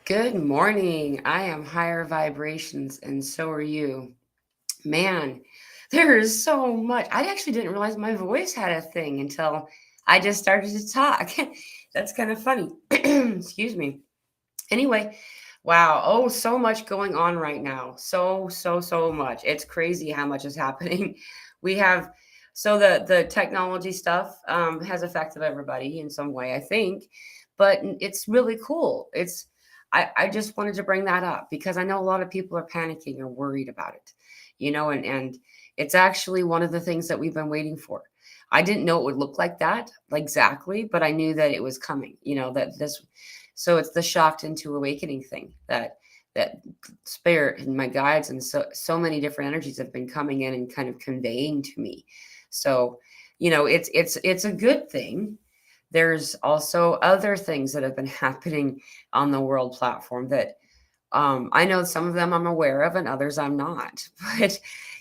Good morning. I am higher vibrations, and so are you. Man, there is so much. I actually didn't realize my voice had a thing until I just started to talk. That's kind of funny. Excuse me. Anyway, wow. Oh, so much going on right now. So much. It's crazy how much is happening. We have the technology stuff has affected everybody in some way, I think, but it's really cool. I just wanted to bring that up because I know a lot of people are panicking or worried about it, and it's actually one of the things that we've been waiting for. I didn't know it would look like that exactly, but I knew that it was coming, that this so it's the shocked into awakening thing that spirit and my guides and so many different energies have been coming in and kind of conveying to me. So, it's a good thing. There's also other things that have been happening on the world platform that I know some of them I'm aware of and others I'm not. But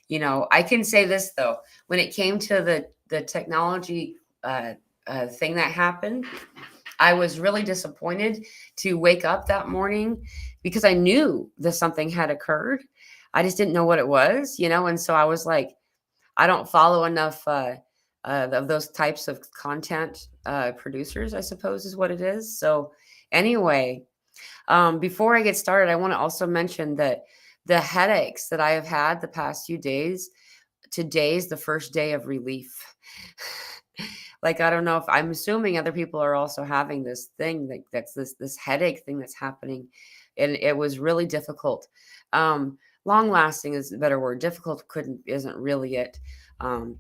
I can say this though: when it came to the technology thing that happened, I was really disappointed to wake up that morning because I knew that something had occurred. I just didn't know what it was, and so I was like, I don't follow enough of those types of content producers, I suppose is what it is. So, anyway, before I get started, I want to also mention that the headaches that I have had the past few days, today's the first day of relief. Like, I don't know if I'm assuming other people are also having this thing that's this headache thing that's happening, and it was really difficult. Long lasting is a better word. Difficult couldn't isn't really it. Um,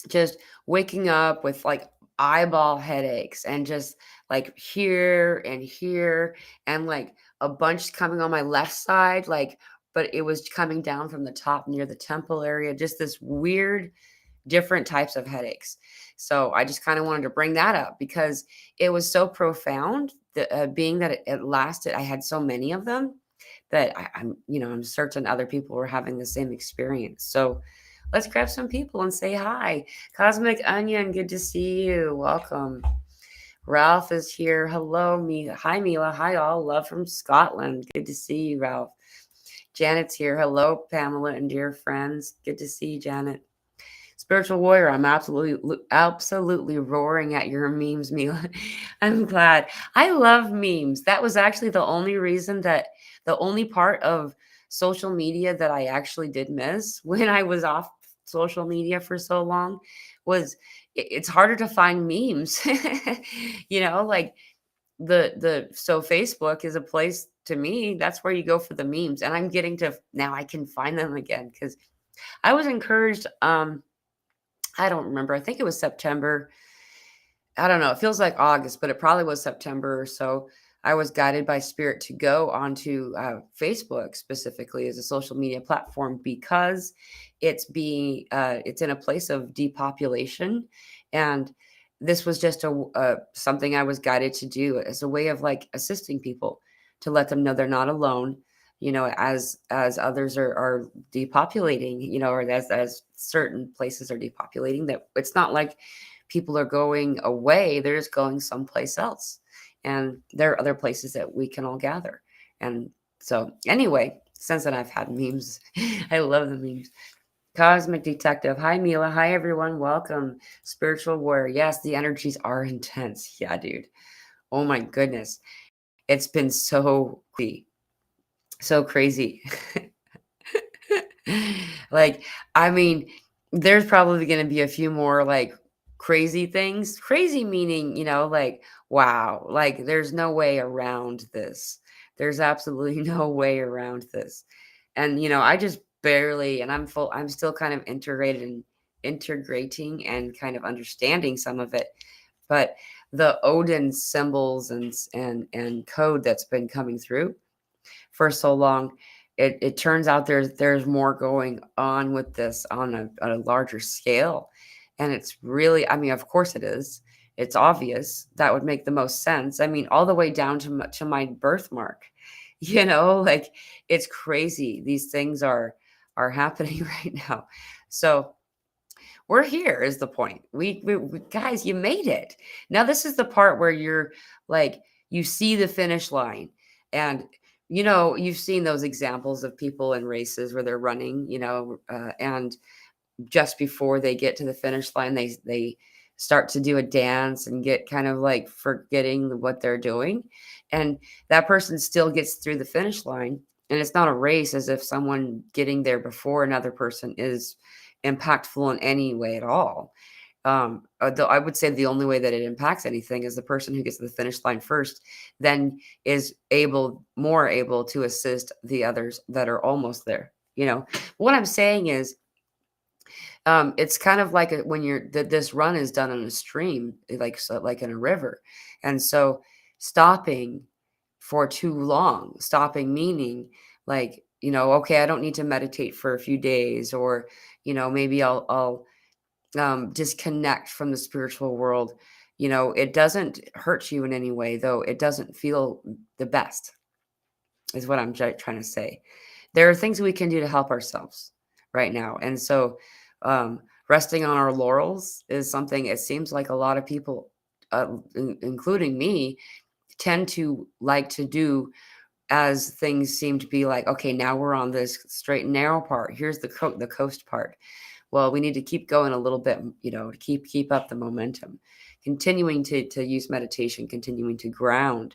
just waking up with like eyeball headaches and just like here and like a bunch coming on my left side, like, but it was coming down from the top near the temple area. Just this weird different types of headaches. So I just kind of wanted to bring that up because it was so profound. Being that it lasted, I had so many of them that I'm certain other people were having the same experience. So let's grab some people and say hi. Cosmic Onion, good to see you. Welcome. Ralph is here. Hello, Mila. Hi, Mila. Hi, all. Love from Scotland. Good to see you, Ralph. Janet's here. Hello, Pamela and dear friends. Good to see you, Janet. Spiritual warrior, I'm absolutely roaring at your memes, Mila. I'm glad. I love memes. That was actually the only part of social media that I actually did miss when I was off social media for so long was it's harder to find memes. Like so Facebook is a place to me, that's where you go for the memes. And I'm getting to now I can find them again because I was encouraged. I don't remember. I think it was September. I don't know. It feels like August, but it probably was September or so. I was guided by spirit to go onto Facebook specifically as a social media platform because it's in a place of depopulation, and this was just something I was guided to do as a way of like assisting people to let them know they're not alone. As others are depopulating, or as certain places are depopulating, that it's not like people are going away, they're just going someplace else. And there are other places that we can all gather. And so, anyway, since then I've had memes. I love the memes. Cosmic Detective. Hi, Mila. Hi, everyone. Welcome. Spiritual Warrior. Yes, the energies are intense. Yeah, dude. Oh, my goodness. It's been so crazy. Like, I mean, there's probably going to be a few more like crazy things. Crazy meaning, like, wow, like there's no way around this. There's absolutely no way around this. And, I just barely, and I'm still kind of integrating and kind of understanding some of it. But the Odin symbols and code that's been coming through for so long, it turns out there's more going on with this on a larger scale. And it's really, I mean, of course it is. It's obvious. That would make the most sense. I mean, all the way down to my birthmark, like it's crazy. These things are happening right now. So we're here is the point. We guys, you made it. Now this is the part where you're like, you see the finish line And, you know, you've seen those examples of people in races where they're running, you know, and just before they get to the finish line, they start to do a dance and get kind of like forgetting what they're doing. And that person still gets through the finish line. And it's not a race as if someone getting there before another person is impactful in any way at all. Though I would say the only way that it impacts anything is the person who gets to the finish line first, then is more able to assist the others that are almost there. You know, what I'm saying is, it's kind of like when this run is done on a stream, like so, like in a river, and so stopping for too long, stopping meaning like, you know, okay, I don't need to meditate for a few days, or you know, maybe I'll disconnect from the spiritual world. You know, it doesn't hurt you in any way, though it doesn't feel the best, is what I'm trying to say. There are things we can do to help ourselves right now. And so, resting on our laurels is something it seems like a lot of people, including me, tend to like to do, as things seem to be like, okay, now we're on this straight and narrow part. Here's the coast part. Well, we need to keep going a little bit, you know, to keep up the momentum, continuing to use meditation, continuing to ground,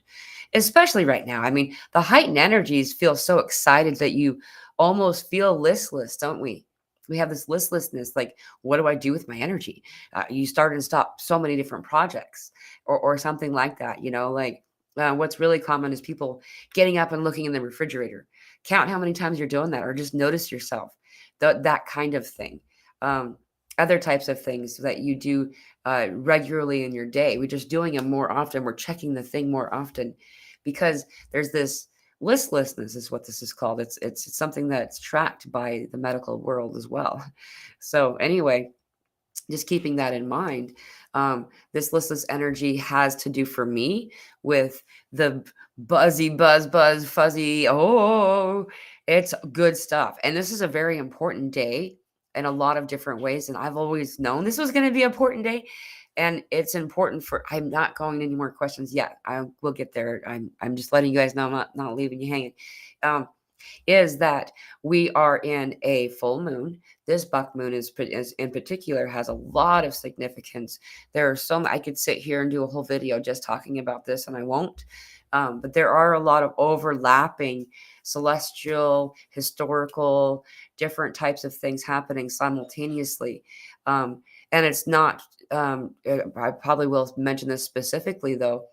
especially right now. I mean, the heightened energies feel so excited that you almost feel listless, don't we? We have this listlessness, like, what do I do with my energy? You start and stop so many different projects, or something like that, you know, like, what's really common is people getting up and looking in the refrigerator. Count how many times you're doing that, or just notice yourself. That kind of thing. Um, Other types of things that you do regularly in your day. We're just doing them more often. We're checking the thing more often because there's this listlessness, is what this is called. It's something that's tracked by the medical world as well. So anyway, just keeping that in mind, this listless energy has to do for me with the buzz fuzzy. Oh, it's good stuff. And this is a very important day in a lot of different ways. And I've always known this was going to be an important day. And it's important for, I'm not going any more questions yet. I will get there. I'm just letting you guys know I'm not leaving you hanging. Um, is that we are in a full moon. This buck moon is in particular has a lot of significance. There are I could sit here and do a whole video just talking about this, and I won't. But there are a lot of overlapping celestial, historical, different types of things happening simultaneously. And it's not, I probably will mention this specifically though.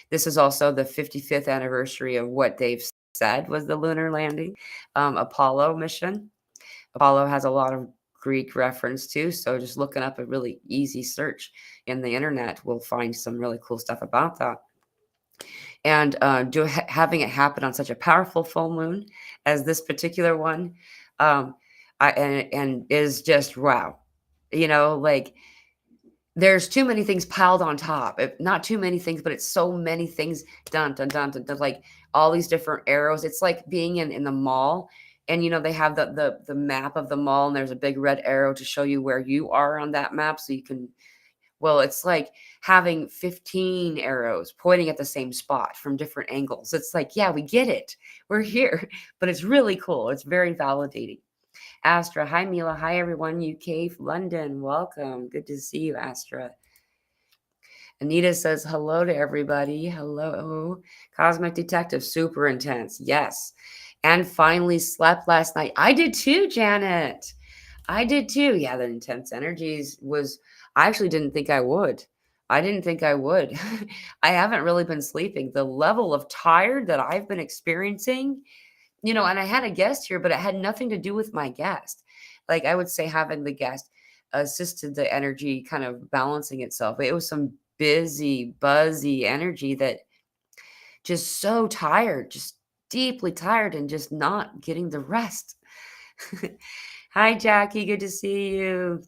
This is also the 55th anniversary of what they've said was the lunar landing, Apollo mission. Apollo has a lot of Greek reference too, so just looking up a really easy search in the internet, we'll find some really cool stuff about that. And having it happen on such a powerful full moon as this particular one, and is just wow, you know, like there's too many things piled on top. Not too many things, but it's so many things done, done, done, done, done, like all these different arrows. It's like being in the mall, and you know they have the map of the mall, and there's a big red arrow to show you where you are on that map, so you can. Well, it's like having 15 arrows pointing at the same spot from different angles. It's like, yeah, we get it. We're here, but it's really cool. It's very validating. Astra, hi Mila, hi everyone, UK, London, welcome. Good to see you, Astra. Anita says hello to everybody. Hello. Cosmic Detective, super intense. Yes. And finally slept last night. I did too, Janet. I did too. Yeah, the intense energies was, I actually didn't think I would. I didn't think I would. I haven't really been sleeping. The level of tired that I've been experiencing, you know, and I had a guest here, but it had nothing to do with my guest. Like I would say, having the guest assisted the energy kind of balancing itself. It was some busy, buzzy energy that just so tired, just deeply tired, and just not getting the rest. Hi, Jackie. Good to see you.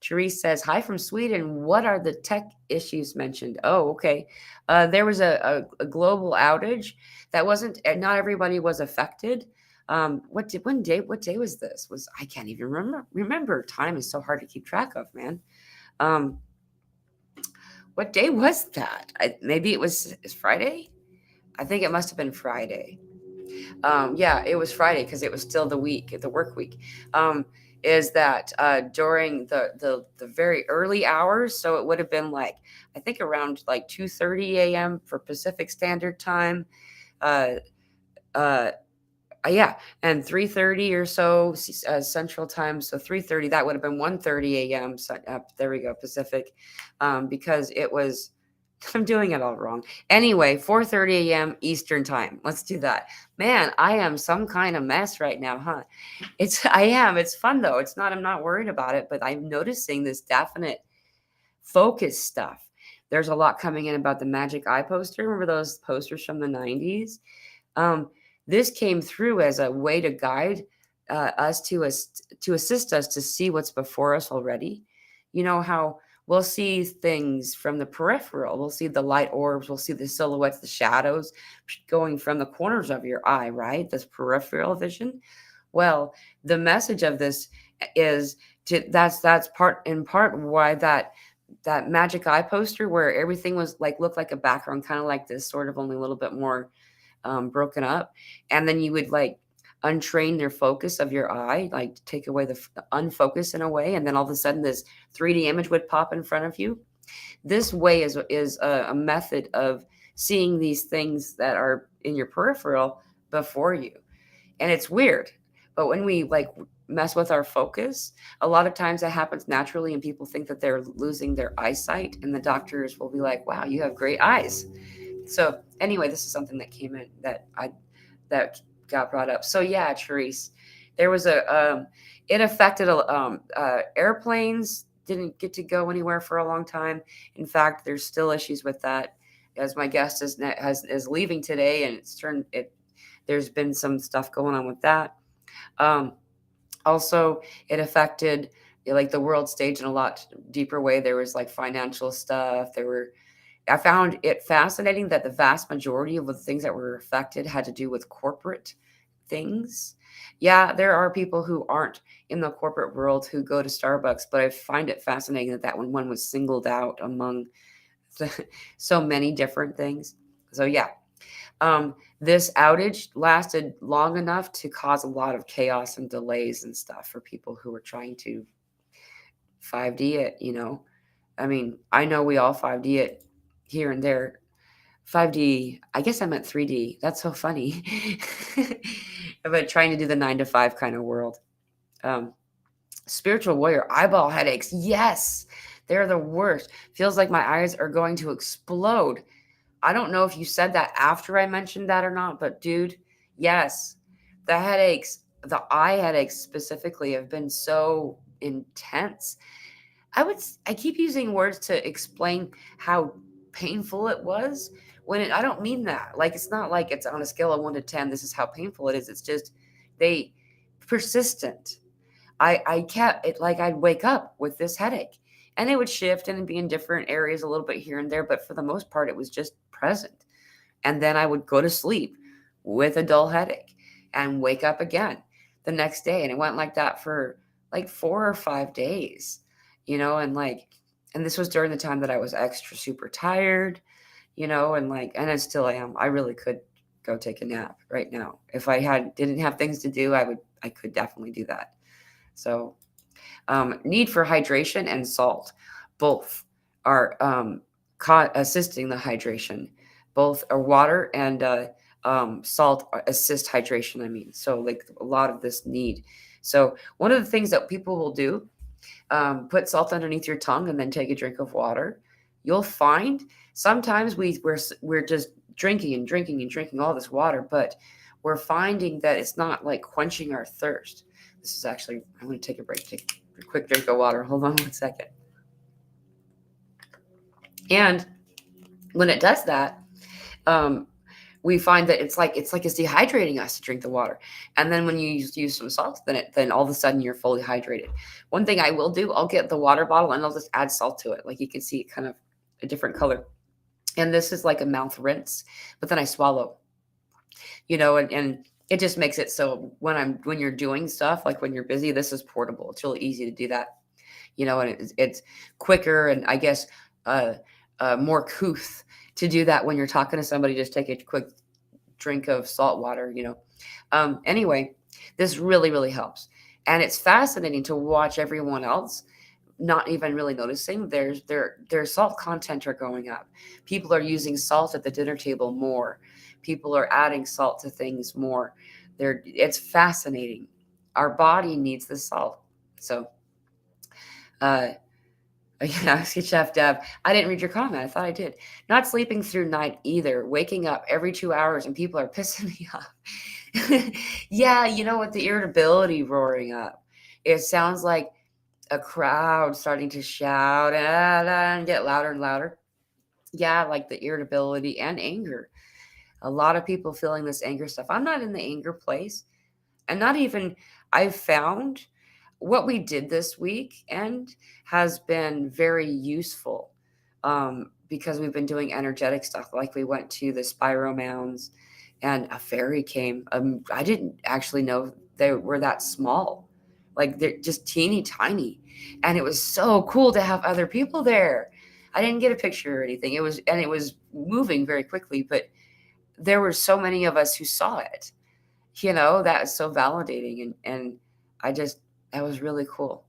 Therese says, hi from Sweden. What are the tech issues mentioned? Oh, okay. There was a global outage that wasn't, not everybody was affected. What day was this? I can't even remember. Time is so hard to keep track of, man. What day was that? Maybe it was Friday. I think it must have been Friday. Yeah, it was Friday because it was still the work week. Is that during the very early hours? So it would have been like, I think around like 2:30 a.m. for Pacific Standard Time. Uh, uh, yeah, and 3:30 or so Central Time. So 3:30, that would have been 1:30 a.m. So, there we go, Pacific, because it was. I'm doing it all wrong. Anyway, 4:30 a.m. Eastern Time. Let's do that. Man, I am some kind of mess right now, huh? I am. It's fun though. It's not. I'm not worried about it, but I'm noticing this definite focus stuff. There's a lot coming in about the magic eye poster. Remember those posters from the 90s? Um, this came through as a way to guide us to assist us to see what's before us already. You know how we'll see things from the peripheral. We'll see the light orbs. We'll see the silhouettes, the shadows going from the corners of your eye, right? This peripheral vision. Well, the message of this is that's part why that magic eye poster where everything was like looked like a background, kind of like this, sort of only a little bit more broken up, and then you would like untrain their focus of your eye, like take away the unfocus in a way, and then all of a sudden this 3D image would pop in front of you. This way is a method of seeing these things that are in your peripheral before you, and it's weird. But when we like mess with our focus, a lot of times that happens naturally, and people think that they're losing their eyesight, and the doctors will be like, "Wow, you have great eyes." So anyway, this is something that came in that got brought up. So yeah, Therese, there was it affected airplanes didn't get to go anywhere for a long time. In fact, there's still issues with that. As my guest is leaving today, and there's been some stuff going on with that. Um, Also, it affected like the world stage in a lot deeper way. There was like financial stuff. I found it fascinating that the vast majority of the things that were affected had to do with corporate things. Yeah, there are people who aren't in the corporate world who go to Starbucks, but I find it fascinating that one was singled out among so many different things. So yeah, this outage lasted long enough to cause a lot of chaos and delays and stuff for people who were trying to 5D it. I mean, I know we all 5D it here and there. 5D, I guess I meant 3D. That's so funny. But trying to do the 9 to 5 kind of world. Um, Spiritual warrior, eyeball headaches. Yes, they're the worst. Feels like my eyes are going to explode. I don't know if you said that after I mentioned that or not, but dude, yes, the eye headaches specifically have been so intense. I keep using words to explain how painful it was I don't mean that. Like, it's not like it's on a scale of 1 to 10. This is how painful it is. It's just they persistent. I kept it like I'd wake up with this headache, and it would shift and be in different areas a little bit here and there. But for the most part, it was just present. And then I would go to sleep with a dull headache and wake up again the next day. And it went like that for like 4 or 5 days, and this was during the time that I was extra super tired, and I still am. I really could go take a nap right now. If I didn't have things to do, I could definitely do that. So, need for hydration and salt, both are assisting the hydration. Both are water and salt assist hydration. I mean, so like a lot of this need. So one of the things that people will do, put salt underneath your tongue and then take a drink of water. You'll find sometimes we're just drinking and drinking and drinking all this water, but we're finding that it's not like quenching our thirst. This is actually, I'm going to take a break, take a quick drink of water. Hold on 1 second. And when it does that, we find that it's like it's dehydrating us to drink the water. And then when you use some salt, then all of a sudden you're fully hydrated. One thing I will do, I'll get the water bottle and I'll just add salt to it. Like you can see it kind of a different color. And this is like a mouth rinse, but then I swallow, and it just makes it so when you're doing stuff, like when you're busy, this is portable. It's really easy to do that, and it's quicker. And I guess, more couth to do that when you're talking to somebody. Just take a quick drink of salt water, Anyway, this really, really helps. And it's fascinating to watch everyone else not even really noticing their salt content are going up. People are using salt at the dinner table more. People are adding salt to things more. It's fascinating. Our body needs the salt. So, uh, yeah, Chef Deb. I didn't read your comment. I thought I did. Not sleeping through night either. Waking up every 2 hours and people are pissing me off. Yeah, with the irritability roaring up. It sounds like a crowd starting to shout and get louder and louder. Yeah, like the irritability and anger. A lot of people feeling this anger stuff. I'm not in the anger place. And not even, I've found what we did this week and has been very useful because we've been doing energetic stuff. Like we went to the Spyro Mounds and a fairy came. I didn't actually know they were that small. Like they're just teeny tiny. And it was so cool to have other people there. I didn't get a picture or anything. It was moving very quickly, but there were so many of us who saw it. That is so validating. And I just, that was really cool.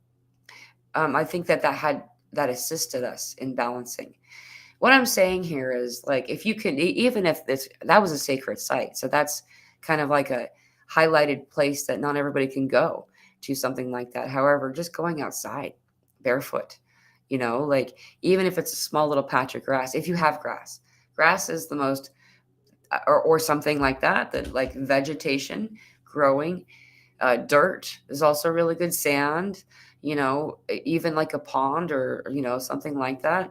I think that assisted us in balancing. What I'm saying here is like, if you can, even if that was a sacred site. So that's kind of like a highlighted place that not everybody can go to, something like that. However, just going outside barefoot, like even if it's a small little patch of grass, if you have grass is the most, or something like that like vegetation growing. Dirt is also really good. Sand, even like a pond or, something like that.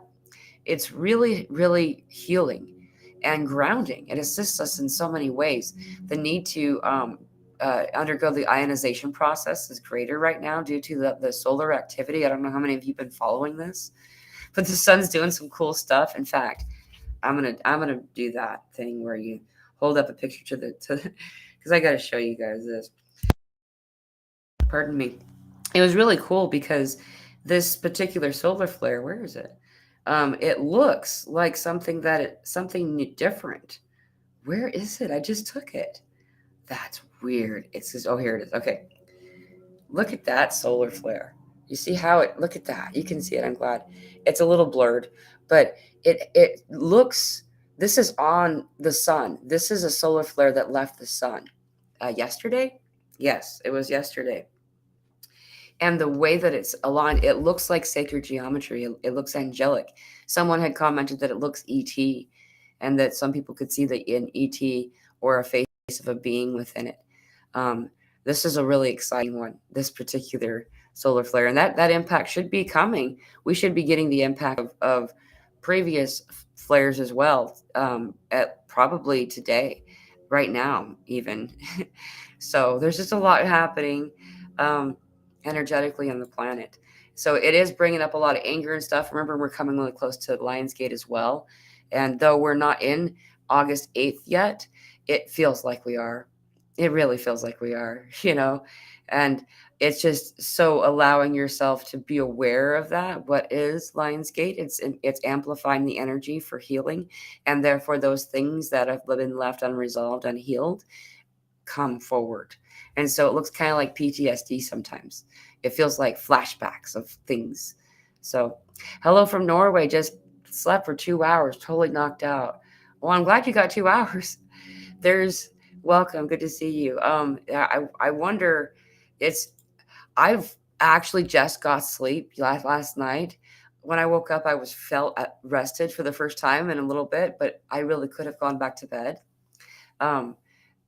It's really, really healing and grounding. It assists us in so many ways. The need to undergo the ionization process is greater right now due to the solar activity. I don't know how many of you have been following this, but the sun's doing some cool stuff. In fact, I'm gonna do that thing where you hold up a picture to because I got to show you guys this. Pardon me. It was really cool because this particular solar flare, where is it? It looks like something different. Where is it? I just took it. That's weird. It's just, oh, here it is. Okay. Look at that solar flare. You see how look at that. You can see it. I'm glad. It's a little blurred, but it looks, this is on the sun. This is a solar flare that left the sun. Yesterday? Yes, it was yesterday. And the way that it's aligned, it looks like sacred geometry. It looks angelic. Someone had commented that it looks ET, and that some people could see the in ET or a face of a being within it. This is a really exciting one, this particular solar flare, and that impact should be coming. We should be getting the impact of previous flares as well, at probably today, right now, even. So there's just a lot happening. Energetically on the planet. So it is bringing up a lot of anger and stuff. Remember, we're coming really close to Lionsgate as well. And though we're not in August 8th yet, it feels like we are. It really feels like we are, And it's just so allowing yourself to be aware of that. What is Lionsgate? It's amplifying the energy for healing. And therefore, those things that have been left unresolved, unhealed, come forward. And so it looks kind of like PTSD sometimes. It feels like flashbacks of things. So, hello from Norway. Just slept for 2 hours, totally knocked out. Well, I'm glad you got 2 hours. There's welcome. Good to see you. I wonder, I've actually just got sleep last night. When I woke up, I felt rested for the first time in a little bit, but I really could have gone back to bed.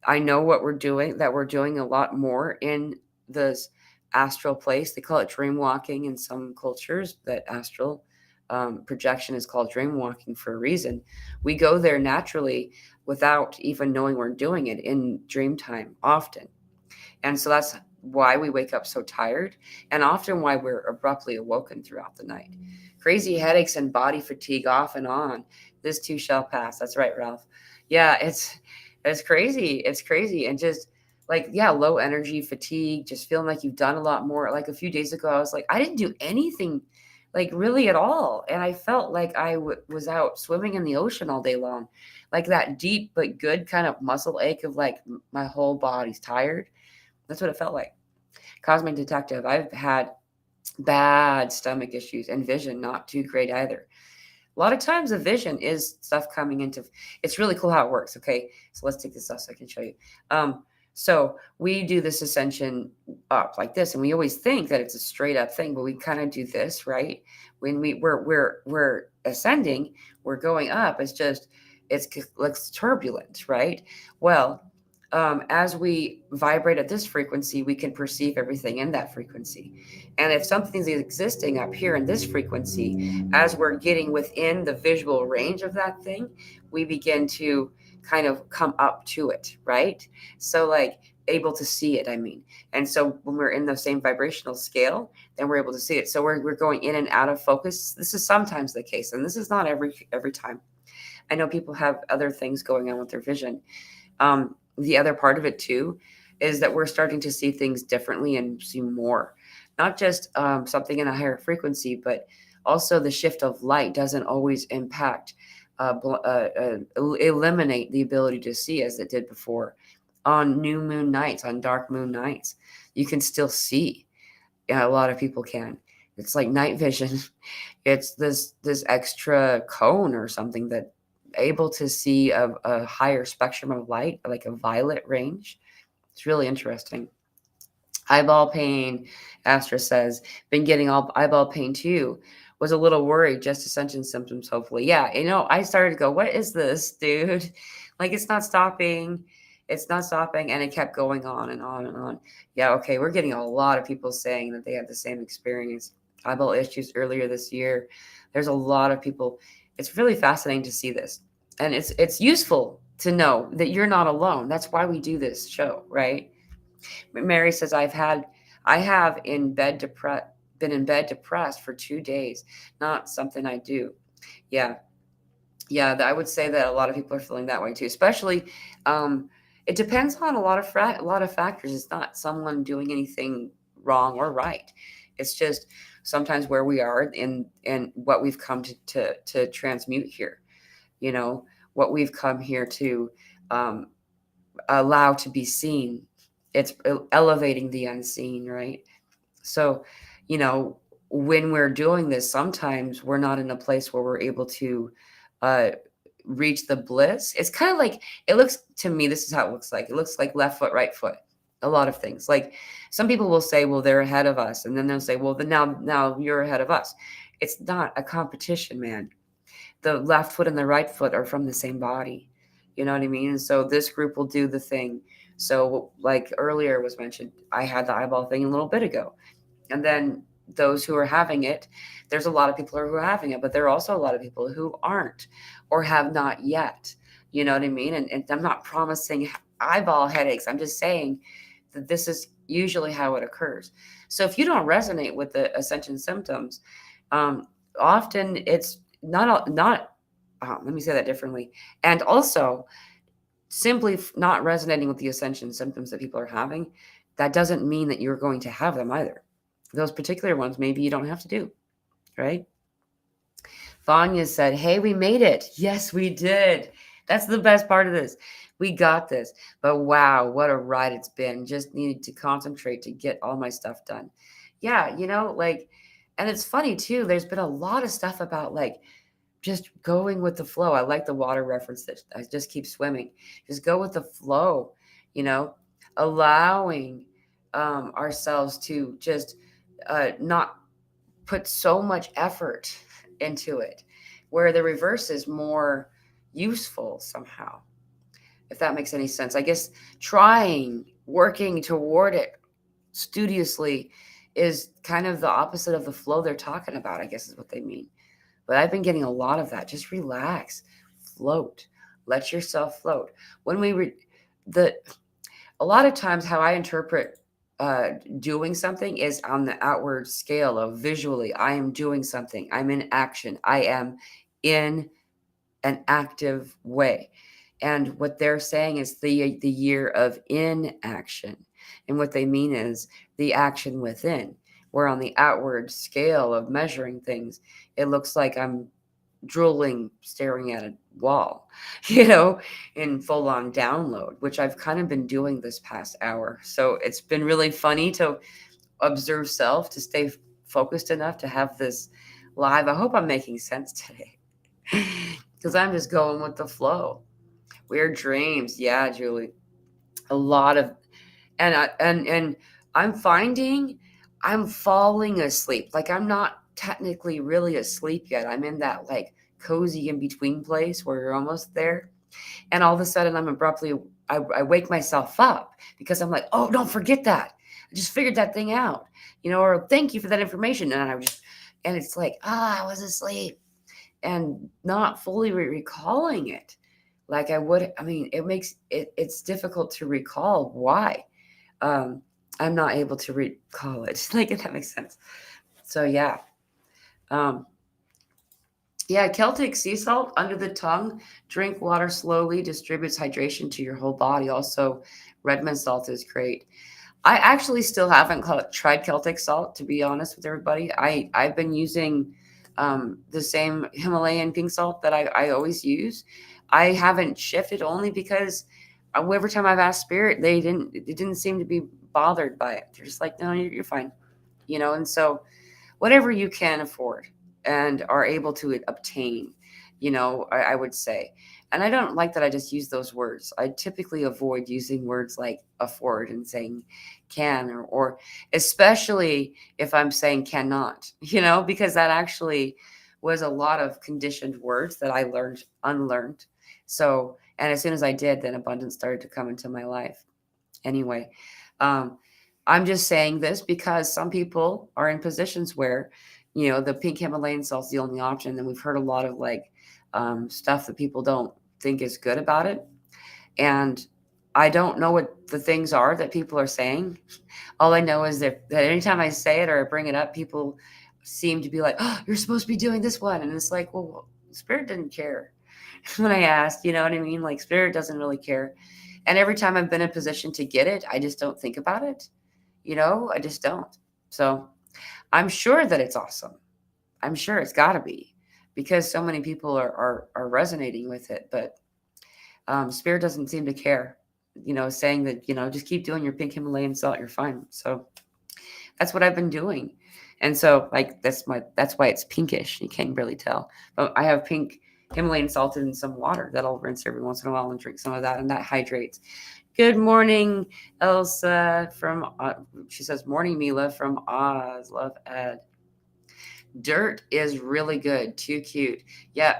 I know what that we're doing a lot more in this astral place. They call it dream walking in some cultures. That astral projection is called dream walking for a reason. We go there naturally without even knowing we're doing it in dream time often. And so that's why we wake up so tired, and often why we're abruptly awoken throughout the night. Crazy headaches and body fatigue off and on. This too shall pass. That's right, Ralph. Yeah, it's crazy. It's crazy. And just like, yeah, low energy, fatigue, just feeling like you've done a lot more. Like a few days ago, I was like, I didn't do anything. like really at all. And I felt like I was out swimming in the ocean all day long, like that deep but good kind of muscle ache of like my whole body's tired. That's what it felt like. Cosmic Detective. I've had bad stomach issues and vision not too great either. A lot of times the vision is stuff coming into, it's really cool how it works. Okay, so let's take this off so I can show you. So we do this ascension up like this, and we always think that it's a straight up thing, but we kind of do this, right? When we're ascending, we're going up. It's just it's looks turbulent, right? Well, as we vibrate at this frequency, we can perceive everything in that frequency. And if something's existing up here in this frequency, as we're getting within the visual range of that thing, we begin to kind of come up to it, right? So, like, able to see it, I mean. And so, when we're in the same vibrational scale, then we're able to see it. So, we're going in and out of focus. This is sometimes the case, and this is not every time. I know people have other things going on with their vision. The other part of it too is that we're starting to see things differently and see more, not just something in a higher frequency, but also the shift of light doesn't always impact, eliminate the ability to see as it did before. On new moon nights, on dark moon nights, you can still see. Yeah, a lot of people can. It's like night vision. It's this extra cone or something that able to see a higher spectrum of light, like a violet range. It's really interesting. Eyeball pain, Astra says, been getting all eyeball pain too. Was a little worried, just ascension symptoms, hopefully. Yeah, I started to go, what is this, dude? Like, it's not stopping. It's not stopping. And it kept going on and on and on. Yeah, okay, we're getting a lot of people saying that they had the same experience. Eyeball issues earlier this year. There's a lot of people. It's really fascinating to see this. And it's useful to know that you're not alone. That's why we do this show, right? Mary says, I have been in bed depressed for 2 days. Not something I do. Yeah. Yeah. I would say that a lot of people are feeling that way too, especially, it depends on a lot of factors. It's not someone doing anything wrong or right. It's just sometimes where we are and what we've come to transmute here, you know, what we've come here to, um, allow to be seen. It's elevating the unseen, right? So, you know, when we're doing this, sometimes we're not in a place where we're able to uh, reach the bliss. It's kind of like, it looks to me, this is how it looks like. It looks like left foot, right foot. A lot of things. Like some people will say, well, they're ahead of us. And then they'll say, well, then now you're ahead of us. It's not a competition, man. The left foot and the right foot are from the same body. You know what I mean? And so this group will do the thing. So, like earlier was mentioned, I had the eyeball thing a little bit ago. And then those who are having it, there's a lot of people who are having it, but there are also a lot of people who aren't or have not yet. You know what I mean? And I'm not promising eyeball headaches. I'm just saying that this is usually how it occurs. So if you don't resonate with the ascension symptoms, often it's not let me say that differently. And also, simply not resonating with the ascension symptoms that people are having, that doesn't mean that you're going to have them either. Those particular ones, maybe you don't have to do, right? Vanya said, hey, we made it. Yes, we did. That's the best part of this. We got this. But wow, what a ride it's been. Just needed to concentrate to get all my stuff done. Yeah, like, and it's funny too. There's been a lot of stuff about like just going with the flow. I like the water reference that I just keep swimming. Just go with the flow, you know, allowing ourselves to just not put so much effort into it, where the reverse is more useful somehow, if that makes any sense. I guess working toward it studiously is kind of the opposite of the flow they're talking about, I guess is what they mean. But I've been getting a lot of that. Just relax, float, let yourself float. When a lot of times how I interpret doing something is on the outward scale of visually, I am doing something. I'm in action. I am in an active way. And what they're saying is the year of inaction. And what they mean is the action within. where on the outward scale of measuring things, it looks like I'm drooling, staring at a wall, in full on download, which I've kind of been doing this past hour. So it's been really funny to observe self, to stay focused enough to have this live. I hope I'm making sense today because I'm just going with the flow. Weird dreams. Yeah, Julie. A lot of, and I'm finding I'm falling asleep. Like I'm not technically really asleep yet. I'm in that like cozy in between place where you're almost there. And all of a sudden I'm abruptly, I wake myself up because I'm like, oh, don't forget that. I just figured that thing out, or thank you for that information. And it's like, I was asleep and not fully recalling it like I would. I mean, it's difficult to recall why um, I'm not able to recall it. Like, if that makes sense. So um, yeah, Celtic sea salt under the tongue. Drink water slowly, distributes hydration to your whole body. Also, Redmond salt is great. I actually still haven't tried Celtic salt, to be honest with everybody. I've been using the same Himalayan pink salt that I always use. I haven't shifted only because every time I've asked Spirit, it didn't seem to be bothered by it. They're just like, no, you're fine, And so whatever you can afford and are able to obtain, I would say. And I don't like that I just use those words. I typically avoid using words like afford and saying can, or especially if I'm saying cannot, because that actually was a lot of conditioned words that I unlearned. So, and as soon as I did, then abundance started to come into my life. Anyway, um, I'm just saying this because some people are in positions where, the pink Himalayan salt's the only option. And we've heard a lot of like stuff that people don't think is good about it. And I don't know what the things are that people are saying. All I know is that anytime I say it or I bring it up, people seem to be like, oh, you're supposed to be doing this one. And it's like, well, Spirit didn't care when I asked, you know what I mean? Like, Spirit doesn't really care. And every time I've been in a position to get it, I just don't think about it. I just don't. So I'm sure that it's awesome. I'm sure it's got to be because so many people are resonating with it. But Spirit doesn't seem to care, saying that, just keep doing your pink Himalayan salt, you're fine. So that's what I've been doing. And so like that's why it's pinkish. You can't really tell. But I have pink Himalayan salt in some water that I'll rinse every once in a while and drink some of that, and that hydrates. Good morning, Elsa she says, morning, Mila from Oz. Love Ed. Dirt is really good. Too cute. Yeah,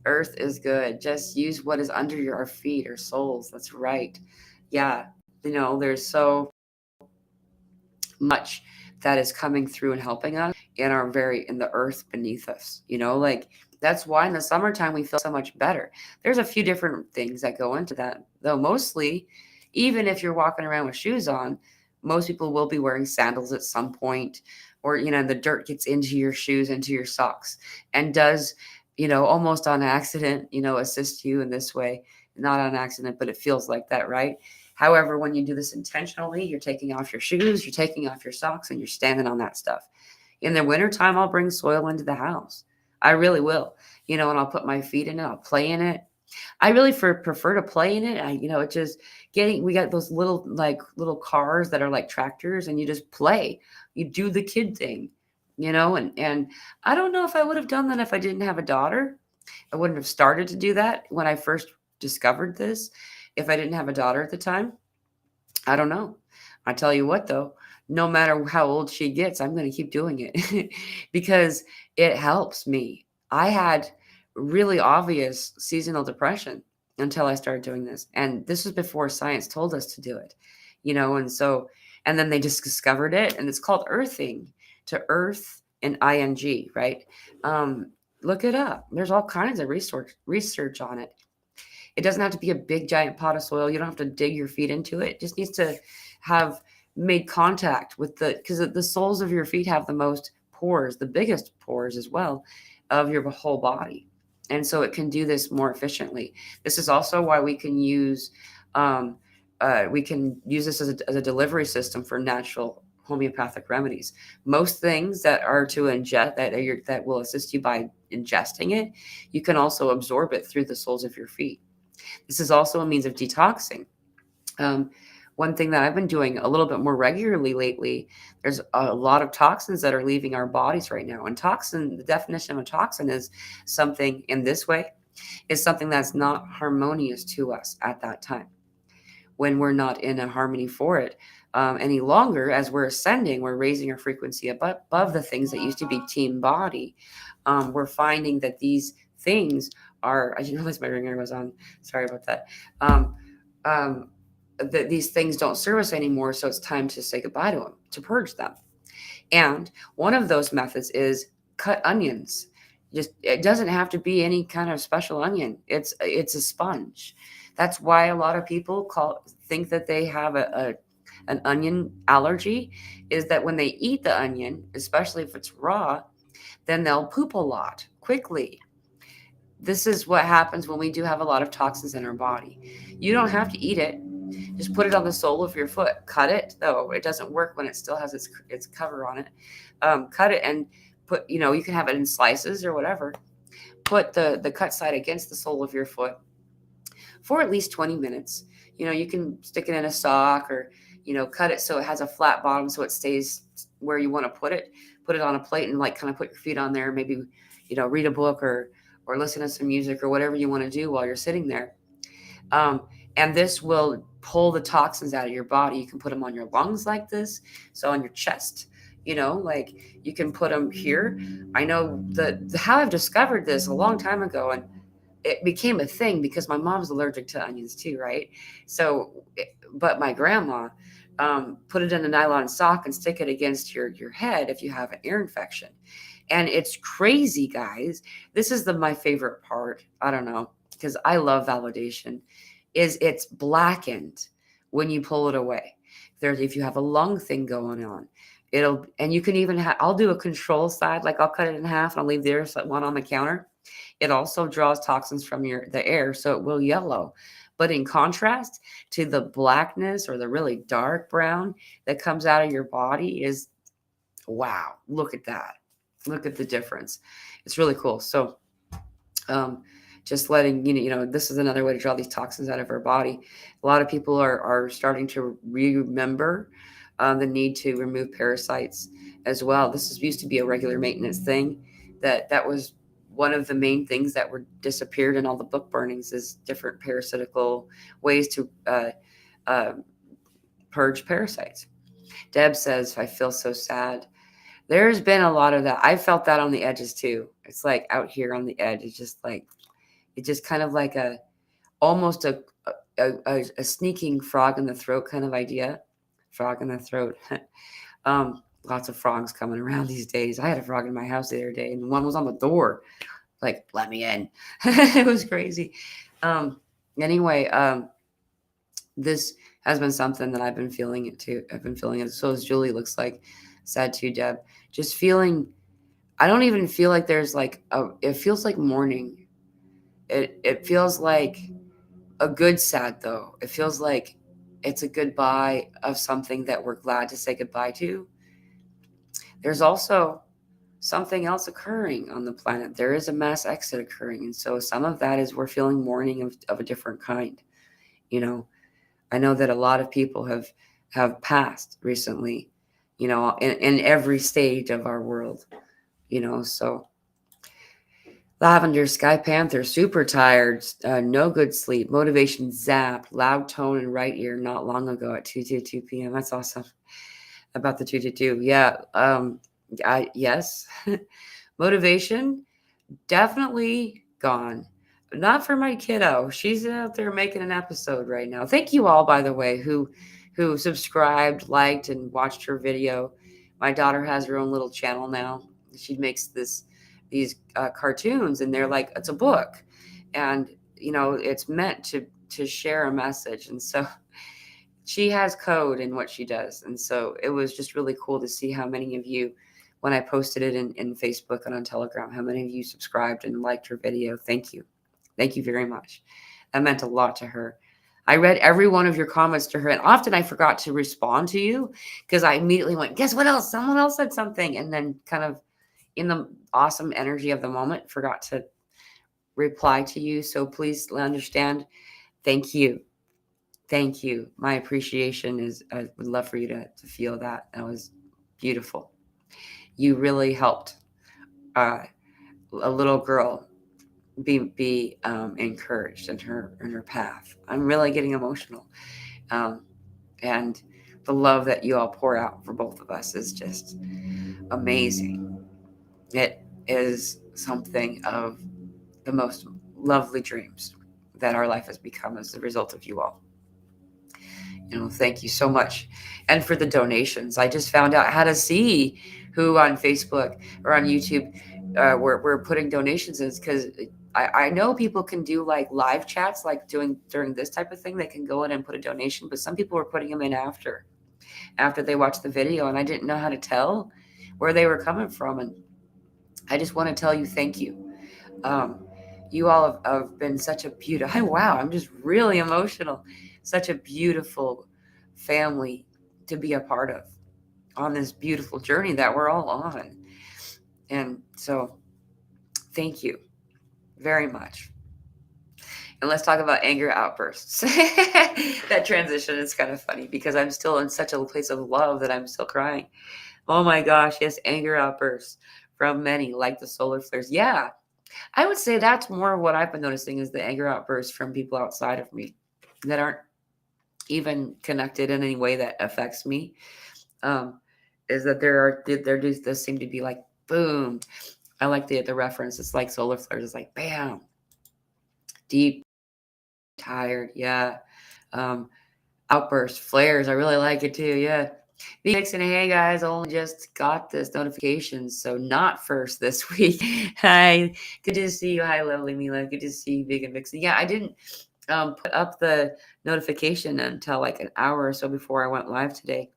earth is good. Just use what is under our feet or soles. That's right. Yeah, there's so much that is coming through and helping us in the earth beneath us. Like that's why in the summertime we feel so much better. There's a few different things that go into that, though mostly, even if you're walking around with shoes on, most people will be wearing sandals at some point, or the dirt gets into your shoes, into your socks, and does, almost on accident, assist you in this way. Not on accident, but it feels like that, right? However, when you do this intentionally, you're taking off your shoes, you're taking off your socks, and you're standing on that stuff. In the wintertime, I'll bring soil into the house. I really will, and I'll put my feet in it, I'll play in it. I really prefer to play in it. It's just we got those little cars that are like tractors, and you just play. You do the kid thing, and I don't know if I would have done that if I didn't have a daughter. I wouldn't have started to do that when I first discovered this if I didn't have a daughter at the time. I don't know. I tell you what, though, no matter how old she gets, I'm going to keep doing it because it helps me. I had really obvious seasonal depression until I started doing this. And this was before science told us to do it, and then they just discovered it, and it's called earthing, to earth and ing, right? Look it up. There's all kinds of research on it. It doesn't have to be a big giant pot of soil. You don't have to dig your feet into it. It just needs to have made contact with because the soles of your feet have the most pores, the biggest pores as well, of your whole body. And so it can do this more efficiently. This is also why we can use this as a delivery system for natural homeopathic remedies. Most things that are to ingest that will assist you by ingesting it, you can also absorb it through the soles of your feet. This is also a means of detoxing. Um, One thing that I've been doing a little bit more regularly lately, there's a lot of toxins that are leaving our bodies right now. And toxin, the definition of a toxin is something in this way, is something that's not harmonious to us at that time, when we're not in a harmony for it any longer. As we're ascending, we're raising our frequency above the things that used to be team body. We're finding that these things are, I didn't realize my ringer was on. Sorry about that. Um, um, that these things don't serve us anymore. So it's time to say goodbye to them, to purge them. And one of those methods is cut onions. Just, it doesn't have to be any kind of special onion. It's a sponge. That's why a lot of people think that they have an onion allergy, is that when they eat the onion, especially if it's raw, then they'll poop a lot quickly. This is what happens when we do have a lot of toxins in our body. You don't have to eat it. Just put it on the sole of your foot. Cut it, though. It doesn't work when it still has its cover on it. Cut it and put, you can have it in slices or whatever. Put the cut side against the sole of your foot for at least 20 minutes. You can stick it in a sock, or, cut it so it has a flat bottom so it stays where you want to put it. Put it on a plate and like kind of put your feet on there. Maybe, read a book or listen to some music or whatever you want to do while you're sitting there. And this will pull the toxins out of your body. You can put them on your lungs like this. So on your chest, like you can put them here. I know how I've discovered this a long time ago, and it became a thing because my mom's allergic to onions too, right? So, but my grandma put it in a nylon sock and stick it against your head if you have an ear infection. And it's crazy, guys. This is my favorite part. I don't know, because I love validation. Is it's blackened when you pull it away. If you have a lung thing going on, and you can even I'll do a control side, like I'll cut it in half and I'll leave the other one on the counter. It also draws toxins from the air, so it will yellow. But in contrast to the blackness or the really dark brown that comes out of your body is, wow, look at that. Look at the difference. It's really cool. So just letting this is another way to draw these toxins out of our body. A lot of people are starting to remember the need to remove parasites as well. Used to be a regular maintenance thing. That was one of the main things that were disappeared in all the book burnings, is different parasitical ways to purge parasites. Deb says, I feel so sad. There's been a lot of that. I felt that on the edges too. It's like out here on the edge. It's just kind of like almost a sneaking frog in the throat kind of idea. Frog in the throat. Lots of frogs coming around these days. I had a frog in my house the other day, and one was on the door. Like, let me in. It was crazy. Anyway, this has been something that I've been feeling it too. I've been feeling it. So as Julie looks like. Sad too, Deb. Just feeling, I don't even feel like there's it feels like morning. It feels like a good sad though. It feels like it's a goodbye of something that we're glad to say goodbye to. There's also something else occurring on the planet. There is a mass exit occurring. And so some of that is we're feeling mourning of a different kind. I know that a lot of people have passed recently, in every stage of our world, so Lavender, Sky Panther, super tired, no good sleep, motivation zapped, loud tone in right ear not long ago at 2:22 p.m. That's awesome. About the 2:22. Yeah. Yes. Motivation definitely gone. Not for my kiddo. She's out there making an episode right now. Thank you all, by the way, who subscribed, liked, and watched her video. My daughter has her own little channel now. She makes these cartoons, and they're like, it's a book, and it's meant to share a message. And so she has code in what she does, and so it was just really cool to see how many of you, when I posted it in Facebook and on Telegram, how many of you subscribed and liked her video. Thank you very much. That meant a lot to her. I read every one of your comments to her, and often I forgot to respond to you because I immediately went, guess what else? Someone else said something. And then kind of in the awesome energy of the moment, forgot to reply to you. So please understand. Thank you. Thank you. My appreciation is, I would love for you to feel that. That was beautiful. You really helped a little girl be encouraged in her path. I'm really getting emotional. And the love that you all pour out for both of us is just amazing. It is something of the most lovely dreams that our life has become as a result of you all. Thank you so much. And for the donations, I just found out how to see who on Facebook or on YouTube we're putting donations in, because I know people can do like live chats, like during this type of thing. They can go in and put a donation, but some people were putting them in after they watched the video, and I didn't know how to tell where they were coming from. And I just want to tell you thank you. You all have been such a beautiful, wow, I'm just really emotional. Such a beautiful family to be a part of on this beautiful journey that we're all on. And so thank you very much. And let's talk about anger outbursts. That transition is kind of funny because I'm still in such a place of love that I'm still crying. Oh my gosh, yes, anger outbursts from many, like the solar flares. Yeah, I would say that's more of what I've been noticing is the anger outbursts from people outside of me that aren't even connected in any way that affects me. Is that there does seem to be like boom. I like the reference. It's like solar flares. It's like bam, deep, tired. Yeah. Um, Outbursts, flares. I really like it too. Yeah. Vixen, hey guys, only just got this notification, so not first this week. Hi, good to see you. Hi, lovely Mila. Good to see you, Vegan Vixen. Yeah, I didn't put up the notification until like an hour or so before I went live today.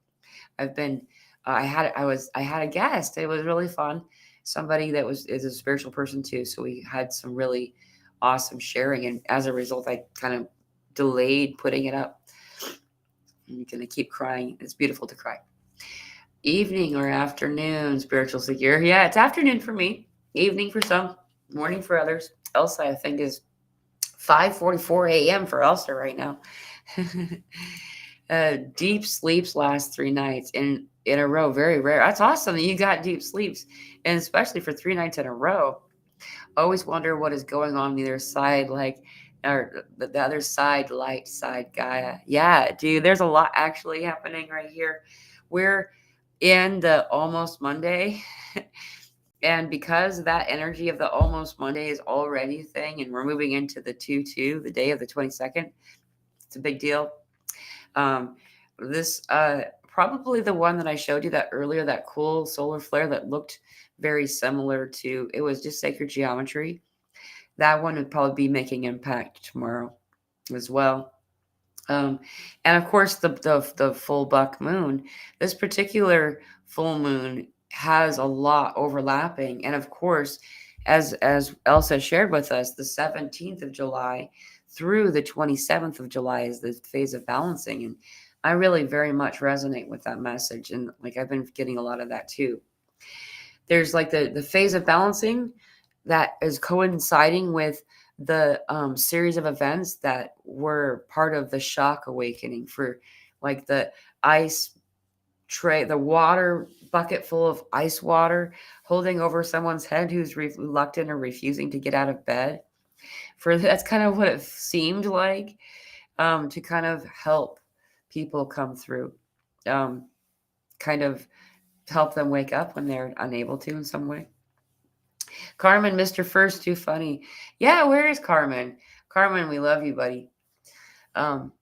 I've been, I had a guest. It was really fun. Somebody that is a spiritual person too. So we had some really awesome sharing, and as a result, I kind of delayed putting it up. I'm gonna keep crying. It's beautiful to cry. Evening or afternoon, spiritual secure. Yeah, it's afternoon for me. Evening for some, morning for others. Elsa, I think, is 5:44 a.m. for Elsa right now. Deep sleeps last 3 nights in a row. Very rare. That's awesome that you got deep sleeps, and especially for 3 nights in a row. Always wonder what is going on the other side, like, or the other side, light side, Gaia. Yeah, dude, there's a lot actually happening right here. We're in the almost Monday. And because that energy of the almost Monday is already a thing, and we're moving into the 2/2, the day of the 22nd, it's a big deal. This probably the one that I showed you that earlier, that cool solar flare that looked very similar to, it was just sacred geometry. That one would probably be making impact tomorrow as well. And of course, the full buck moon. This particular full moon has a lot overlapping, and of course, as Elsa shared with us, the 17th of July through the 27th of July is the phase of balancing, and I really very much resonate with that message, and like I've been getting a lot of that too. There's like the phase of balancing that is coinciding with the series of events that were part of the shock awakening for like the ice tray, the water bucket full of ice water holding over someone's head who's reluctant or refusing to get out of bed. For that's kind of what it seemed like, to kind of help people come through, kind of help them wake up when they're unable to in some way. Carmen, Mr. First, too funny. Yeah, where is Carmen? Carmen, we love you, buddy. I'm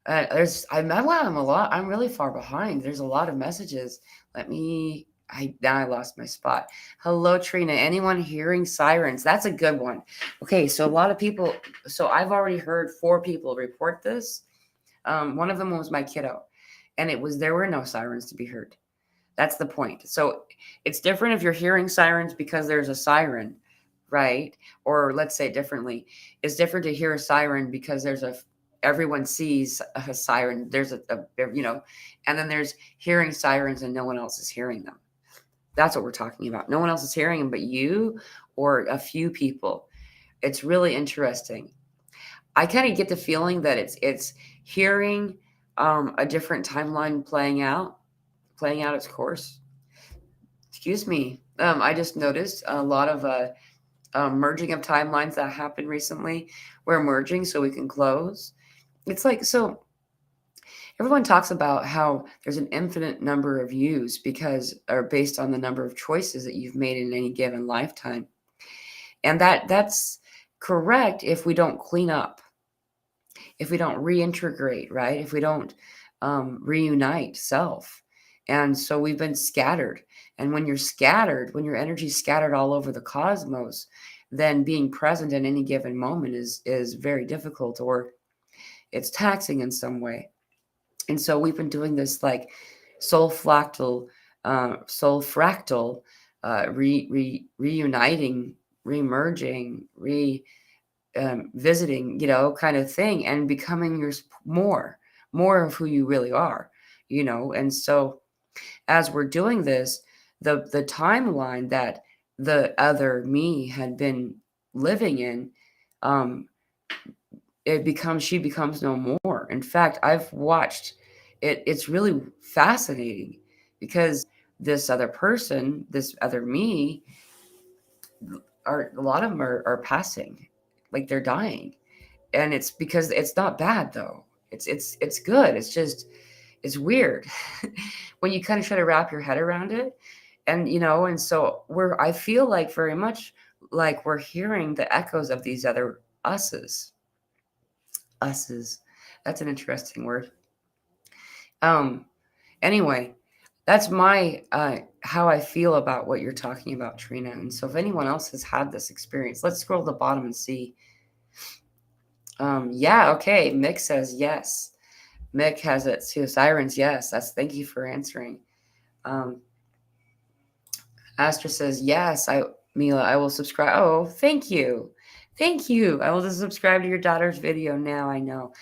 a lot. I'm really far behind. There's a lot of messages. Now I lost my spot. Hello, Trina. Anyone hearing sirens? That's a good one. Okay, so a lot of people. So I've already heard 4 people report this. One of them was my kiddo, and there were no sirens to be heard. That's the point. So it's different if you're hearing sirens because there's a siren, right? Or let's say it differently. It's different to hear a siren because there's everyone sees a siren. There's and then there's hearing sirens and no one else is hearing them. That's what we're talking about. No one else is hearing them but you or a few people. It's really interesting. I kind of get the feeling that it's hearing a different timeline playing out its course. Excuse me. I just noticed a lot of merging of timelines that happened recently. We're merging so we can close. It's like, so everyone talks about how there's an infinite number of yous because, or based on the number of choices that you've made in any given lifetime. And that's correct if we don't clean up, if we don't reintegrate, right? If we don't reunite self. And so we've been scattered. And when you're scattered, when your energy's scattered all over the cosmos, then being present in any given moment is very difficult, or it's taxing in some way. And so we've been doing this like soul fractal, reuniting, remerging, visiting, kind of thing, and becoming more of who you really are, And so as we're doing this, the timeline that the other me had been living in, she becomes no more. In fact, I've watched it. It's really fascinating because this other person, this other me, a lot of them are passing, like they're dying. And it's because it's not bad though. It's good. It's weird when you kind of try to wrap your head around it. And so I feel like very much like we're hearing the echoes of these other us's. That's an interesting word. Anyway, that's my how I feel about what you're talking about, Trina. And so if anyone else has had this experience, let's scroll to the bottom and see. Yeah, okay. Mick says yes. Mick has it too. Sirens, yes. Thank you for answering. Astra says yes. Mila, I will subscribe. Oh, thank you. Thank you. I will just subscribe to your daughter's video now. I know.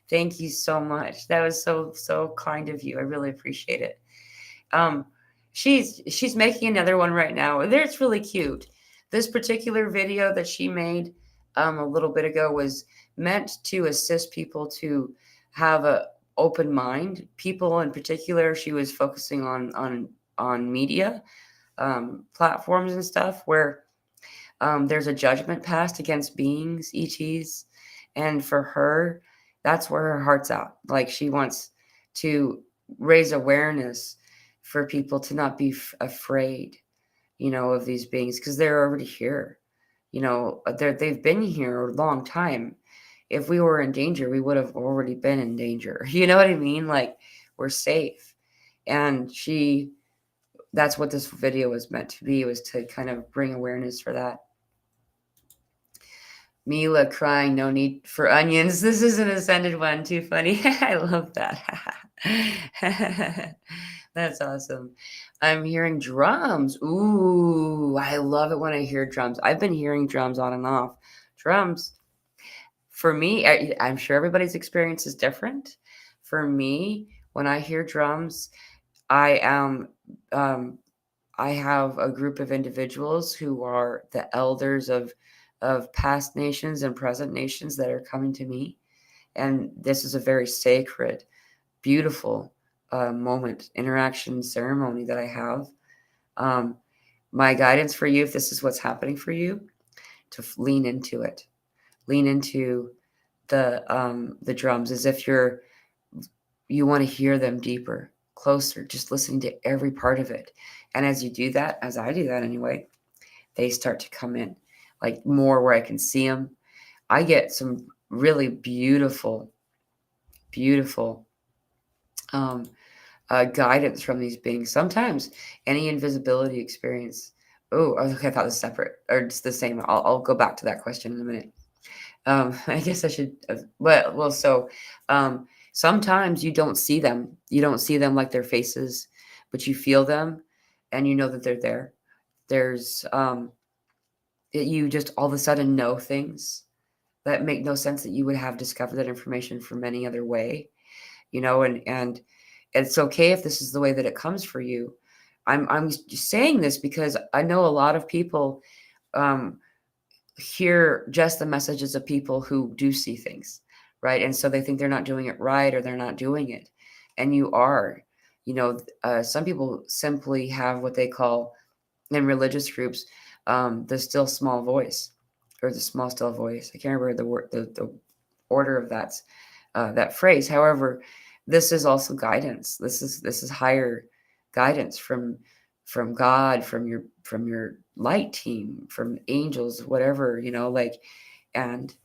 Thank you so much. That was so kind of you. I really appreciate it. She's making another one right now. It's really cute. This particular video that she made a little bit ago was meant to assist people to have a open mind. People in particular, she was focusing on media platforms and stuff where there's a judgment passed against beings, ETs, and for her, that's where her heart's at. Like she wants to raise awareness for people to not be afraid, of these beings because they're already here. They've been here a long time. If we were in danger, we would have already been in danger. You know what I mean? Like we're safe. And that's what this video was meant to be, was to kind of bring awareness for that. Mila crying, no need for onions. This is an ascended one. Too funny. I love that. That's awesome. I'm hearing drums. Ooh, I love it when I hear drums. I've been hearing drums on and off. Drums, for me, I'm sure everybody's experience is different. For me, when I hear drums, I am I have a group of individuals who are the elders of past nations and present nations that are coming to me. And this is a very sacred, beautiful moment, interaction, ceremony that I have. My guidance for you, if this is what's happening for you, to lean into it. Lean into the drums as if you want to hear them deeper, closer, just listening to every part of it. And as you do that, as I do that anyway, they start to come in like more where I can see them. I get some really beautiful guidance from these beings. Sometimes any invisibility experience. Oh, okay. I thought it was separate or it's the same. I'll go back to that question in a minute. I guess I should. Sometimes you don't see them. You don't see them like their faces, but you feel them, and you know that they're there. There's you just all of a sudden know things. that make no sense that you would have discovered that information from any other way, and it's okay if this is the way that it comes for you. I'm saying this because I know a lot of people um, hear just the messages of people who do see things, right? And so they think they're not doing it right or they're not doing it, and you are. Some people simply have what they call in religious groups the still small voice, or the small still voice. I can't remember the word, the order of that phrase. However, this is also guidance. This is higher guidance from God, from your light team, from angels, whatever, and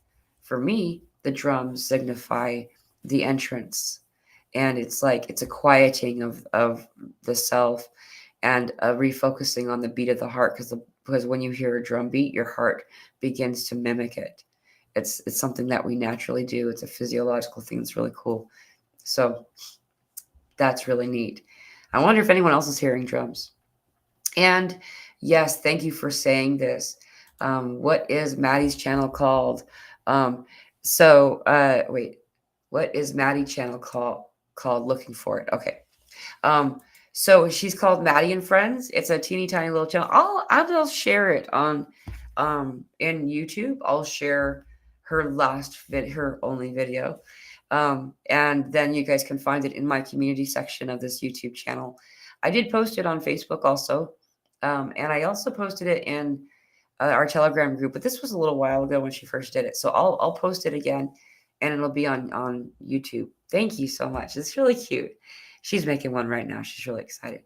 for me, the drums signify the entrance. And it's a quieting of the self, and a refocusing on the beat of the heart, because when you hear a drum beat, your heart begins to mimic it. It's something that we naturally do. It's a physiological thing. It's really cool. So that's really neat. I wonder if anyone else is hearing drums. And yes, thank you for saying this. What is Maddie's channel called? Wait, what is Maddie's channel called? Looking for it. Okay. So she's called Maddie and Friends. It's a teeny tiny little channel. I'll share it on in YouTube. I'll share her only video. And then you guys can find it in my community section of this YouTube channel. I did post it on Facebook also. And I also posted it in our Telegram group, but this was a little while ago when she first did it. So I'll post it again, and it'll be on YouTube. Thank you so much. It's really cute. She's making one right now. She's really excited.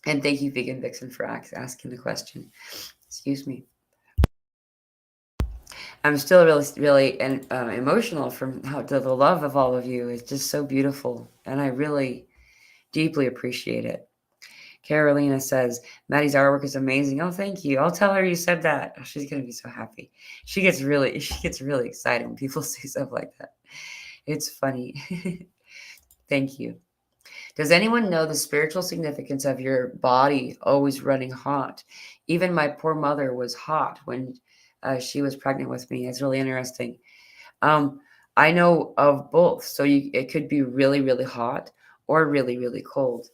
And thank you, Vegan Vixen, for asking the question. Excuse me. I'm still really, really emotional from the love of all of you. It's just so beautiful, and I really deeply appreciate it. Carolina says, Maddie's artwork is amazing. Oh, thank you. I'll tell her you said that. Oh, she's going to be so happy. She gets really excited when people say stuff like that. It's funny. Thank you. Does anyone know the spiritual significance of your body always running hot? Even my poor mother was hot when she was pregnant with me. It's really interesting. Um, I know of both. So it could be really, really hot or really, really cold.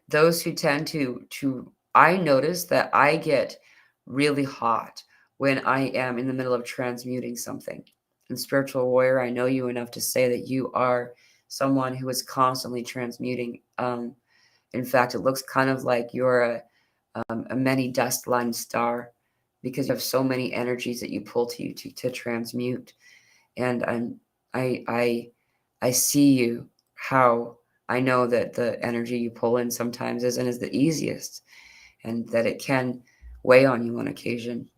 Those who tend to I notice that I get really hot when I am in the middle of transmuting something. And spiritual warrior, I know you enough to say that you are someone who is constantly transmuting. In fact, it looks kind of like you're a many dust line star, because you have so many energies that you pull to you to transmute. And I see you, how I know that the energy you pull in sometimes isn't as the easiest, and that it can weigh on you on occasion.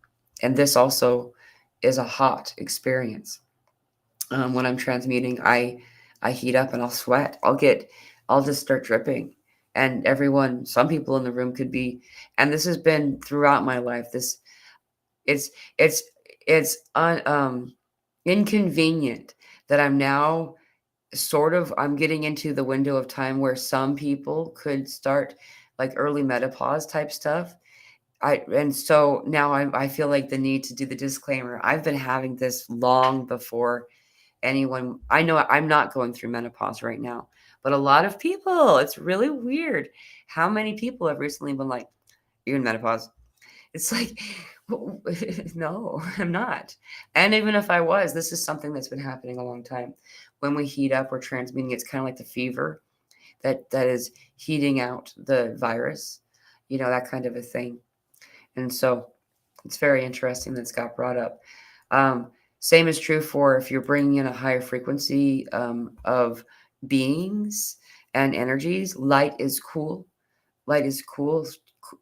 And this also is a hot experience. When I'm transmuting, I heat up and I'll sweat. I'll just start dripping. And some people in the room could be, and this has been throughout my life. It's it's it's inconvenient that I'm getting into the window of time where some people could start like early menopause type stuff. And so now I feel like the need to do the disclaimer. I've been having this long before anyone. I know I'm not going through menopause right now, but a lot of people, it's really weird how many people have recently been like, you're in menopause. It's like, no, I'm not. And even if I was, this is something that's been happening a long time. When we heat up, we're transmuting. It's kind of like the fever that is heating out the virus, that kind of a thing. And so it's very interesting that it's got brought up. Same is true for if you're bringing in a higher frequency of beings and energies. Light is cool. Light is cool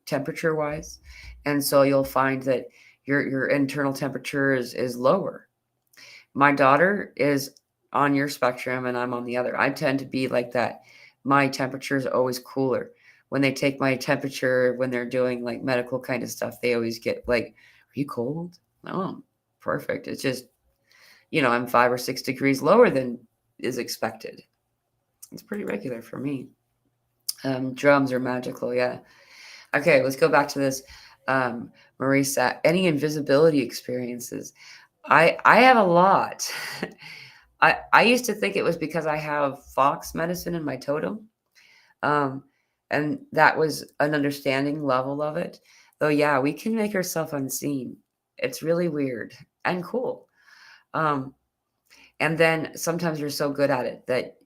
temperature wise. And so you'll find that your internal temperature is lower. My daughter is on your spectrum and I'm on the other. I tend to be like that. My temperature is always cooler. When they take my temperature, when they're doing like medical kind of stuff, they always get like, are you cold? No, perfect. It's just, I'm 5 or 6 degrees lower than is expected. It's pretty regular for me. Drums are magical. Yeah. Okay, let's go back to this. Marisa, any invisibility experiences? I have a lot. I used to think it was because I have fox medicine in my totem. Um, and that was an understanding level of it. Though, yeah, we can make ourselves unseen. It's really weird and cool. Um, and then sometimes you're so good at it that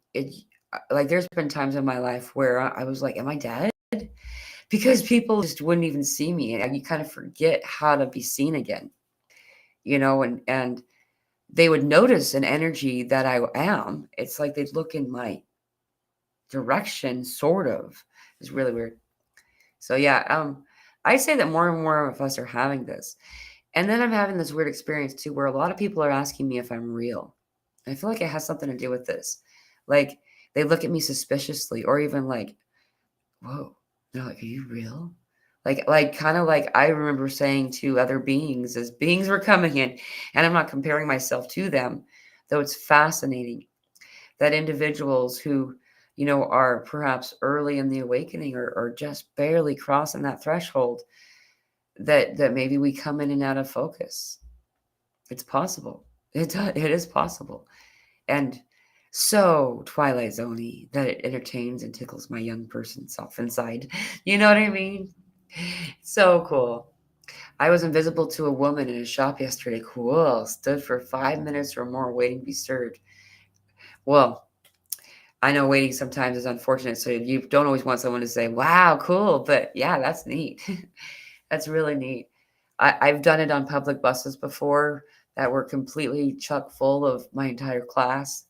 like, there's been times in my life where I was like, am I dead? Because people just wouldn't even see me. And you kind of forget how to be seen again, and they would notice an energy that I am. It's like they'd look in my direction, sort of. It's really weird. So yeah, I say that more and more of us are having this. And then I'm having this weird experience too, where a lot of people are asking me if I'm real. I feel like it has something to do with this. Like, they look at me suspiciously, or even like, whoa, they're like, are you real? Like kind of like I remember saying to other beings as beings were coming in, and I'm not comparing myself to them, though it's fascinating that individuals who, are perhaps early in the awakening, or just barely crossing that threshold, that maybe we come in and out of focus. It's possible. It is possible. And so Twilight Zoney that it entertains and tickles my young person self inside. You know what I mean? So cool. I was invisible to a woman in a shop yesterday. Cool. Stood for 5 minutes or more waiting to be served. Well, I know waiting sometimes is unfortunate, so you don't always want someone to say, wow, cool. But yeah, that's neat. That's really neat. I've done it on public buses before that were completely chock full of my entire class,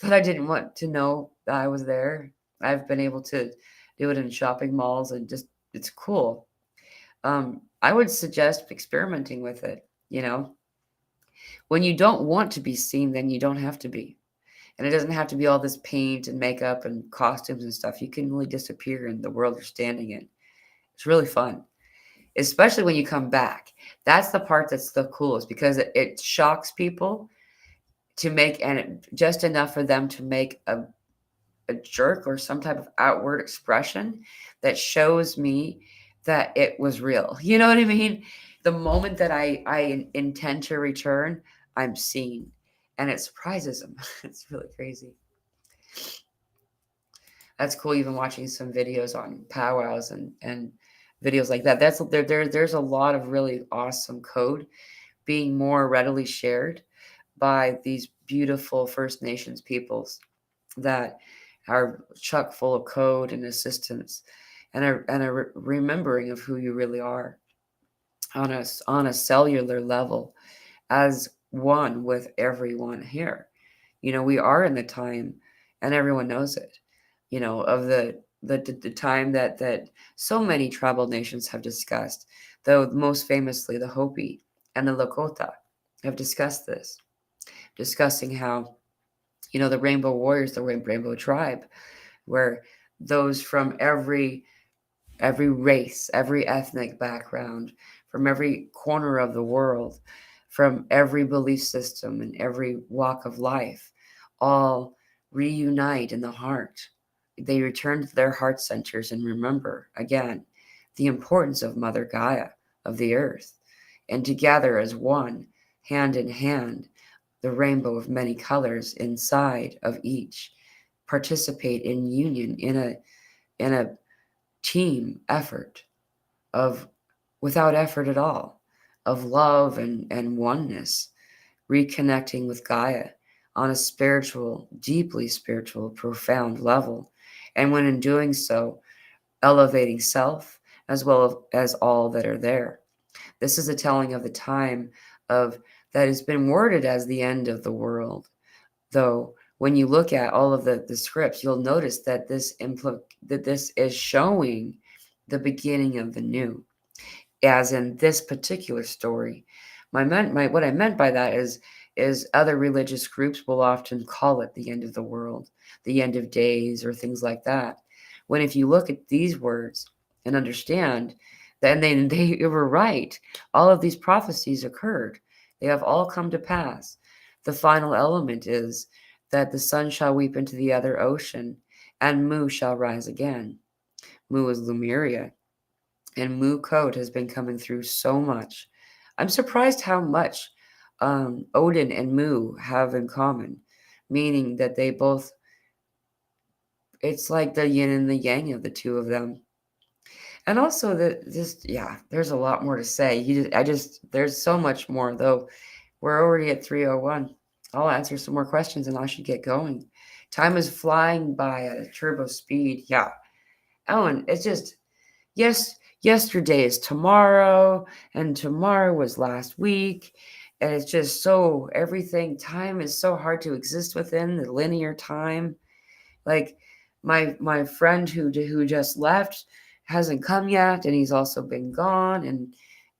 but I didn't want to know that I was there. I've been able to do it in shopping malls, and just, it's cool. I would suggest experimenting with it. When you don't want to be seen, then you don't have to be. And it doesn't have to be all this paint and makeup and costumes and stuff. You can really disappear in the world you're standing in. It's really fun, especially when you come back. That's the part that's the coolest, because it shocks people to make, just enough for them to make a jerk or some type of outward expression that shows me that it was real. You know what I mean? The moment that I intend to return, I'm seen, and it surprises them. It's really crazy. That's cool. Even watching some videos on powwows and videos like that. There's a lot of really awesome code being more readily shared by these beautiful First Nations peoples that are chock full of code and assistance, and a remembering of who you really are on a cellular level, as one with everyone here. We are in the time, and everyone knows it. Of the time that so many tribal nations have discussed, though most famously the Hopi and the Lakota have discussed this, discussing how, the Rainbow Warriors, the Rainbow Tribe, where those from every race, every ethnic background, from every corner of the world, from every belief system and every walk of life, all reunite in the heart. They return to their heart centers and remember again the importance of Mother Gaia, of the earth, and together as one, hand in hand, the rainbow of many colors inside of each, participate in union in a team effort of, without effort at all, of love and oneness, reconnecting with Gaia on a spiritual, deeply spiritual, profound level. And when in doing so, elevating self as well as all that are there. This is a telling of the time of that has been worded as the end of the world. Though when you look at all of the scripts, you'll notice that this is showing the beginning of the new, as in this particular story. What I meant by that is other religious groups will often call it the end of the world, the end of days, or things like that. When if you look at these words and understand, then they were right. All of these prophecies occurred. They have all come to pass. The final element is that the sun shall weep into the other ocean, and Mu shall rise again. Mu is Lemuria, and Mu code has been coming through so much. I'm surprised how much Odin and Mu have in common, meaning that they both, it's like the yin and the yang of the two of them. And also that just, yeah, there's a lot more to say. There's so much more though. We're already at 3:01. I'll answer some more questions and I should get going. Time is flying by at a turbo speed. Yeah. Ellen, it's just, yes, yesterday is tomorrow, and tomorrow was last week. And it's just so, everything, time is so hard to exist within the linear time. Like my friend who just left hasn't come yet, and he's also been gone,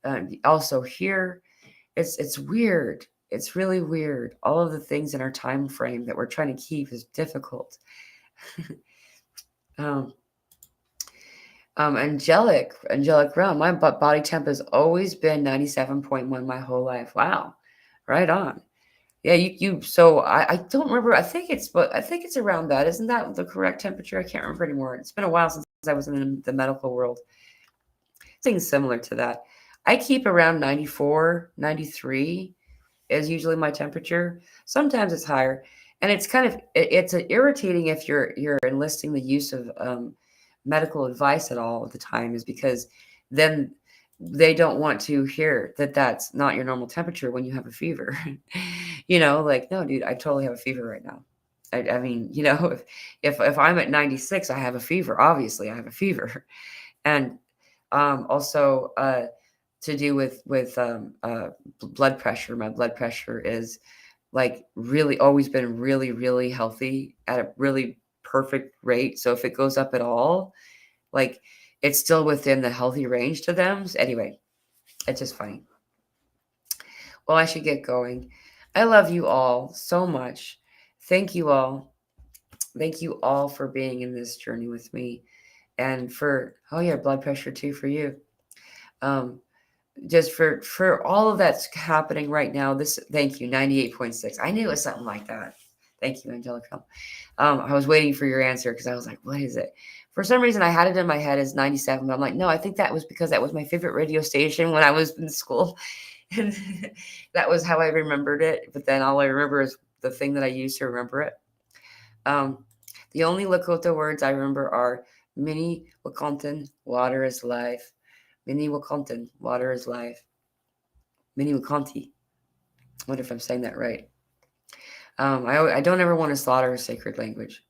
and also here. It's weird. It's really weird. All of the things in our time frame that we're trying to keep is difficult. um, angelic realm. My body temp has always been 97.1 my whole life. Wow, right on. Yeah, you. So I don't remember. I think it's around that. Isn't that the correct temperature? I can't remember anymore. It's been a while since I was in the medical world. Things similar to that. I keep around 94, 93 is usually my temperature. Sometimes it's higher, and it's kind of it's irritating if you're enlisting the use of medical advice at all the time, is because then they don't want to hear that that's not your normal temperature when you have a fever. Like, no, dude, I totally have a fever right now. I mean, if I'm at 96, I have a fever. Obviously, I have a fever, and also to do with blood pressure. My blood pressure is like really always been really, really healthy at a really perfect rate. So if it goes up at all, like it's still within the healthy range to them. So anyway, it's just funny. Well, I should get going. I love you all so much. Thank you all. Thank you all for being in this journey with me, and for, oh yeah, blood pressure too for you. Um, just for all of that's happening right now. This, thank you, 98.6. I knew it was something like that. Thank you, Angelica. I was waiting for your answer because I was like, what is it? For some reason, I had it in my head as 97, but I'm like, no, I think that was because that was my favorite radio station when I was in school. And that was how I remembered it. But then all I remember is the thing that I used to remember it. Um, the only Lakota words I remember are Mini Wakontan, water is life. Mini Wakontan, water is life. Mini Wakanti. I wonder if I'm saying that right. I don't ever want to slaughter a sacred language.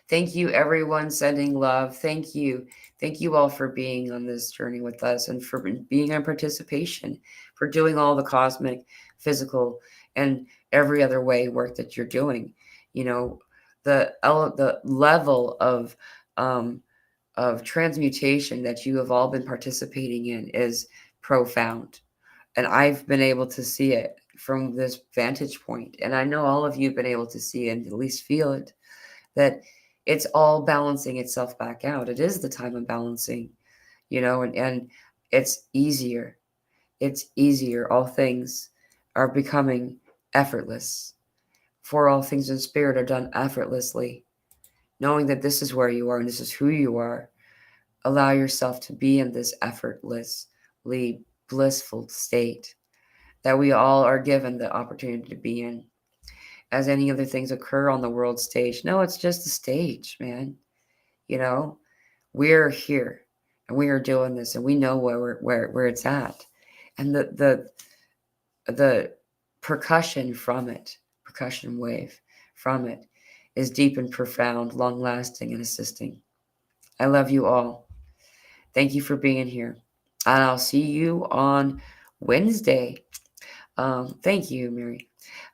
Thank you, everyone, sending love. Thank you. Thank you all for being on this journey with us, and for being on participation, for doing all the cosmic, physical, and every other way work that you're doing. You know, the level of transmutation that you have all been participating in is profound. And I've been able to see it from this vantage point. And I know all of you have been able to see it and at least feel it, that it's all balancing itself back out. It is the time of balancing, and it's easier. It's easier. All things are becoming effortless. For all things in spirit are done effortlessly. Knowing that this is where you are and this is who you are, allow yourself to be in this effortlessly blissful state that we all are given the opportunity to be in. As any other things occur on the world stage, no, it's just a stage, man. You know, we're here and we are doing this, and we know where it's at, and the percussion from it, percussion wave from it, is deep and profound, long lasting, and assisting. I love you all. Thank you for being here, and I'll see you on Wednesday. Thank you, Mary.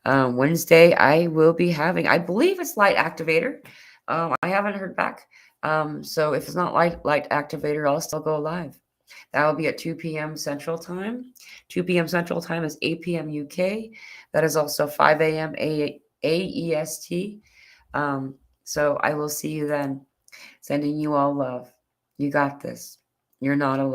Wednesday, I will be having, I believe it's light activator. I haven't heard back. So if it's not light activator, I'll still go live. That will be at 2 p.m. Central Time. 2 p.m. Central Time is 8 p.m. UK. That is also 5 a.m. AEST. So I will see you then. Sending you all love. You got this. You're not alone.